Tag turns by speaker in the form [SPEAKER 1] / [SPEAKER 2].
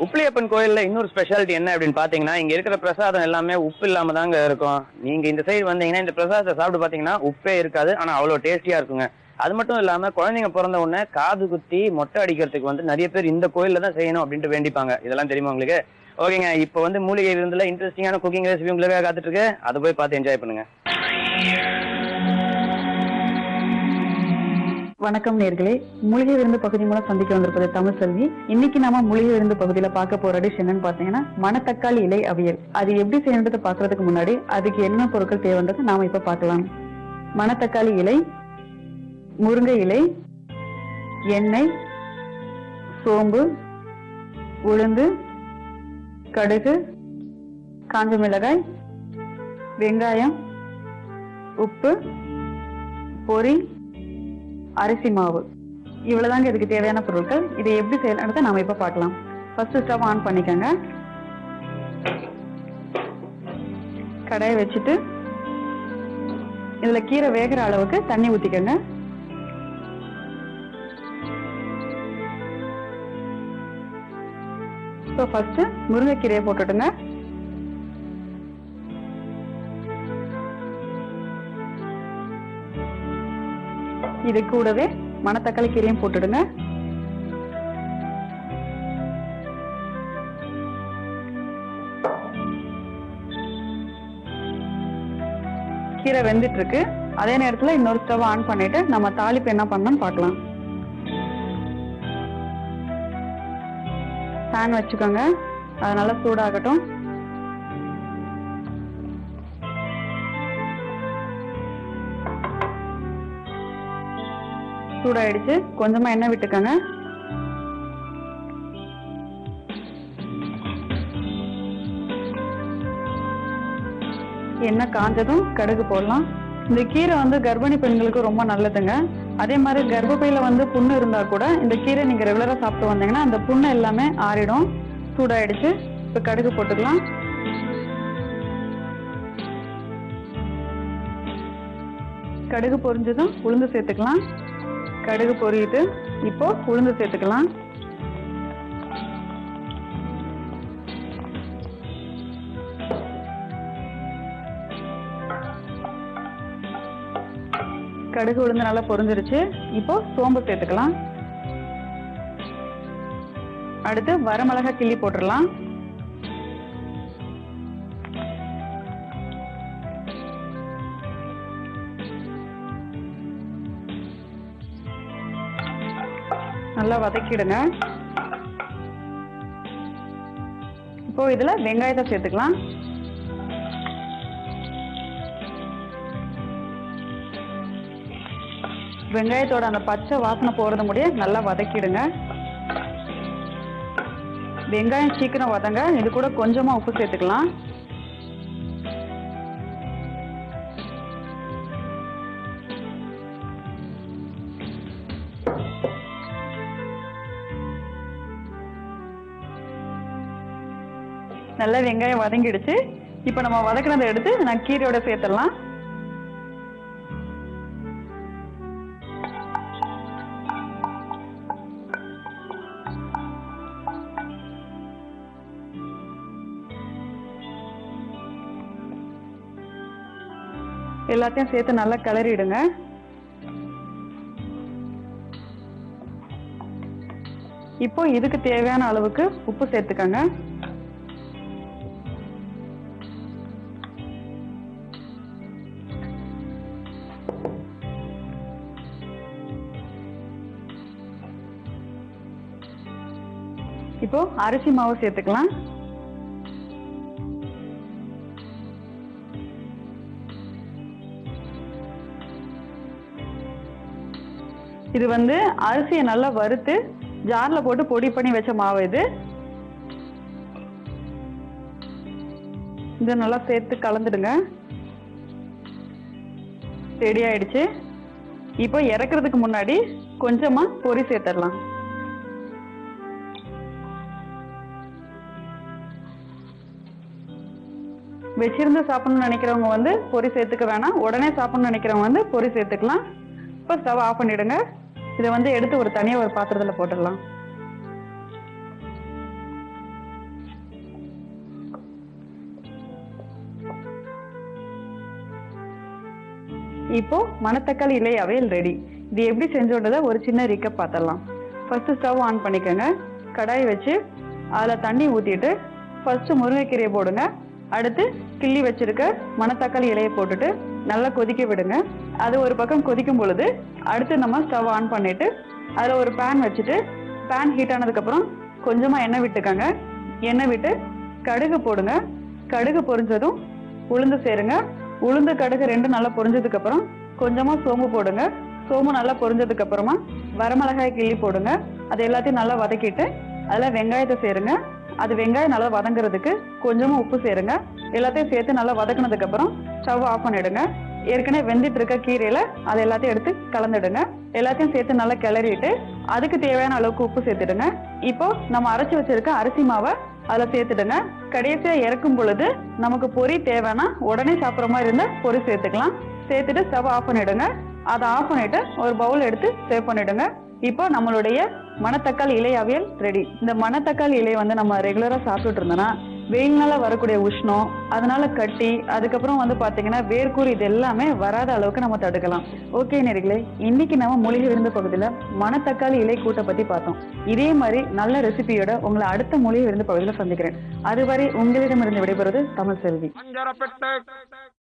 [SPEAKER 1] உப்பிலியப்பன் கோயில்ல இன்னொரு ஸ்பெஷாலிட்டி என்ன அப்படின்னு பாத்தீங்கன்னா, இங்க இருக்கிற பிரசாதம் எல்லாமே உப்பு இல்லாம தாங்க இருக்கும். நீங்க இந்த சைடு வந்தீங்கன்னா இந்த பிரசாதத்தை சாப்பிட்டு பாத்தீங்கன்னா உப்பே இருக்காது, ஆனா அவ்வளவு டேஸ்டியா இருக்குங்க. அது மட்டும் இல்லாம குழந்தைங்க பிறந்த உடனே காது குத்தி மொட்டை அடிக்கிறதுக்கு வந்து நிறைய பேர் இந்த கோயில்ல தான் செய்யணும் அப்படின்ட்டு வேண்டிப்பாங்க. இதெல்லாம் தெரியுமா உங்களுக்கு? ஓகேங்க, இப்போ வந்து மூலிகை விருந்துல இன்ட்ரெஸ்டிங்கான குக்கிங் ரெசிபி உங்களுக்காக காத்துட்டு இருக்கு. அதை போய் பார்த்து என்ஜாய் பண்ணுங்க.
[SPEAKER 2] வணக்கம் நேர்களே, மூலிகை விருந்து பகுதி மூலம் சந்திக்க வந்திருப்பது தமிழ் செல்வி. இன்னைக்கு நாம மூலிகை விருந்து பகுதியில பார்க்க போற டிஷ் என்னன்னு பாத்தீங்கன்னா மணத்தக்காளி இலை அவியல். அது எப்படி செய்யறது பாக்குறதுக்கு முன்னாடி அதுக்கு என்ன பொருட்கள் தேவைன்றது நாம இப்ப பார்க்கலாம். மணத்தக்காளி இலை, முருங்கை இலை, எண்ணெய், சோம்பு, உளுந்து, கடுகு, காஞ்ச மிளகாய், வெங்காயம், உப்பு, பொரி, அரிசி மாவு. இவ்வளவுதாங்க இதுக்கு தேவையான பொருட்கள். இதை எப்படி செய்யலாம்ன்றத நாம இப்ப பார்க்கலாம். ஃபர்ஸ்ட் ஸ்டவ் ஆன் பண்ணிக்கோங்க. கடாயை வச்சுட்டு இதுல கீரை வேகிற அளவுக்கு தண்ணி ஊத்திக்கோங்க. இப்போ ஃபர்ஸ்ட் முருங்கைக்கீரையை போட்டுடுங்க. இது கூடவே மணத்தக்காளி கீரையும் போட்டுடுங்க. கீரை வெந்துட்டு இருக்கு. அதே நேரத்துல இன்னொரு ஸ்டவ் ஆன் பண்ணிட்டு நம்ம தாளிப்பு என்ன பண்ணணும்னு பார்க்கலாம். பேன் வச்சுக்கோங்க, அதனால சூடாகட்டும். சூடாயிடுச்சு. கொஞ்சமா எண்ணெய் விட்டுக்கோங்க. எண்ணெய் காஞ்சதும் கடுகு போடலாம். இந்த கீரை வந்து கர்ப்பிணி பெண்களுக்கு ரொம்ப நல்லதுங்க. அதே மாதிரி கர்ப்பப்பையில வந்து புண்ணு இருந்தா கூட இந்த கீரை நீங்க ரெகுலரா சாப்பிட்டு வந்தீங்கன்னா அந்த புண்ணு எல்லாமே ஆறிடும். சூடாயிடுச்சு. இப்ப கடுகு போட்டுக்கலாம். கடுகு பொரிஞ்சதும் உளுந்து சேர்த்துக்கலாம். கடுகு பொரியிட்டு இப்போ உளுந்து சேர்த்துக்கலாம். கடுகு உளுந்து நல்லா பொரிஞ்சிருச்சு. இப்போ சோம்பு சேர்த்துக்கலாம். அடுத்து வரமிளகாய் கிள்ளி போட்டுடலாம். நல்லா வதக்கிடுங்க. இப்போ இதுல வெங்காயத்தை சேர்த்துக்கலாம். வெங்காயத்தோட அந்த பச்சை வாசனை போறது முடிய நல்லா வதக்கிடுங்க. வெங்காயம் சீக்கிரம் வதங்க. இது கூட கொஞ்சமா உப்பு சேர்த்துக்கலாம். நல்லா வெங்காயம் வதங்கிடுச்சு. இப்ப நம்ம வதக்கினதை எடுத்து நான் கீரையோட சேர்த்துடலாம். எல்லாத்தையும் சேர்த்து நல்லா கிளறிடுங்க. இப்போ இதுக்கு தேவையான அளவுக்கு உப்பு சேர்த்துக்கங்க. இப்போ அரிசி மாவு சேர்த்துக்கலாம். இது வந்து அரிசியை நல்லா வறுத்து ஜார்ல போட்டு பொடி பண்ணி வச்ச மாவு. இது நல்லா சேர்த்து கலந்துடுங்க. ரெடி ஆயிடுச்சு. இப்போ இறக்குறதுக்கு முன்னாடி கொஞ்சமா பொரி சேர்த்துடலாம். வச்சிருந்து சாப்பிடணும்னு நினைக்கிறவங்க வந்து பொரி சேர்த்துக்க வேணாம். உடனே சாப்பிடணும்னு நினைக்கிறவங்க வந்து பொரி சேர்த்துக்கலாம். இப்போ ஸ்டவ் ஆஃப் பண்ணிடுங்க. இதை வந்து எடுத்து ஒரு தனியாக ஒரு பாத்திரத்தில் போட்டுடலாம். இப்போ மணத்தக்காளி இலை அவியல் ரெடி. இது எப்படி செஞ்சோன்றத ஒரு சின்ன ரீக்கப் பார்த்துடலாம். ஃபர்ஸ்ட் ஸ்டவ் ஆன் பண்ணிக்கோங்க. கடாய் வச்சு அதில் தண்ணி ஊற்றிட்டு ஃபர்ஸ்ட் முருங்கைக்கீரையை போடுங்க. அடுத்து கிள்ளி வச்சிருக்க மணத்தக்காளி இலையை போட்டுட்டு நல்லா கொதிக்க விடுங்க. அது ஒரு பக்கம் கொதிக்கும் பொழுது அடுத்து நம்ம ஸ்டவ் ஆன் பண்ணிட்டு அதில் ஒரு பேன் வச்சுட்டு பேன் ஹீட் ஆனதுக்கப்புறம் கொஞ்சமாக எண்ணெய் விட்டுக்கோங்க. எண்ணெய் விட்டு கடுகு போடுங்க. கடுகு பொரிஞ்சதும் உளுந்து சேருங்க. உளுந்து கடுகு ரெண்டும் நல்லா பொரிஞ்சதுக்கு அப்புறம் கொஞ்சமா சோம்பு போடுங்க. சோம்பு நல்லா பொரிஞ்சதுக்கு அப்புறமா வரமிளகாய் கிள்ளி போடுங்க. அது எல்லாத்தையும் நல்லா வதக்கிட்டு அதுல வெங்காயத்தை சேருங்க. அது வெங்காயம் நல்லா வதங்குறதுக்கு கொஞ்சமா உப்பு சேருங்க. எல்லாத்தையும் சேர்த்து நல்லா வதக்குனதுக்கு அப்புறம் ஸ்டவ் ஆஃப் பண்ணிடுங்க. ஏற்கனவே வெந்துட்டு இருக்க கீரையில அதை எல்லாத்தையும் எடுத்து கலந்துடுங்க. எல்லாத்தையும் சேர்த்து நல்லா கிளறிட்டு அதுக்கு தேவையான அளவுக்கு உப்பு சேர்த்துடுங்க. இப்போ நம்ம அரைச்சி வச்சிருக்க அரிசி மாவை அதில் சேர்த்துடுங்க. கடைசியா இறக்கும் பொழுது நமக்கு பொரி தேவைன்னா உடனே சாப்பிட்ற மாதிரி இருந்தா பொரி சேர்த்துக்கலாம். சேர்த்துட்டு ஸ்டவ் ஆஃப் பண்ணிடுங்க. அதை ஆஃப் பண்ணிட்டு ஒரு பவுல் எடுத்து சேவ் பண்ணிடுங்க. இப்போ நம்மளுடைய மணத்தக்காளி இலை அவியல் ரெடி. இந்த மணத்தக்காளி இலையை நம்ம ரெகுலரா சாப்பிட்டுட்டு இருந்தோம்னா வெயில்னால வரக்கூடிய உஷ்ணம், அதனால கட்டி, அதுக்கப்புறம் பாத்தீங்கன்னா வேர்க்கூர், இது எல்லாமே வராத அளவுக்கு நம்ம தடுக்கலாம். ஓகே நேயர்களே, இன்னைக்கு நம்ம மூலிகை விருந்து பகுதியில மணத்தக்காளி இலை கூட்டை பத்தி பார்த்தோம். இதே மாதிரி நல்ல ரெசிபியோட உங்களை அடுத்த மூலிகை விருந்து பகுதியில சந்திக்கிறேன். அதுவரை உங்களிடமிருந்து விடைபெறுவது தமிழ் செல்வி.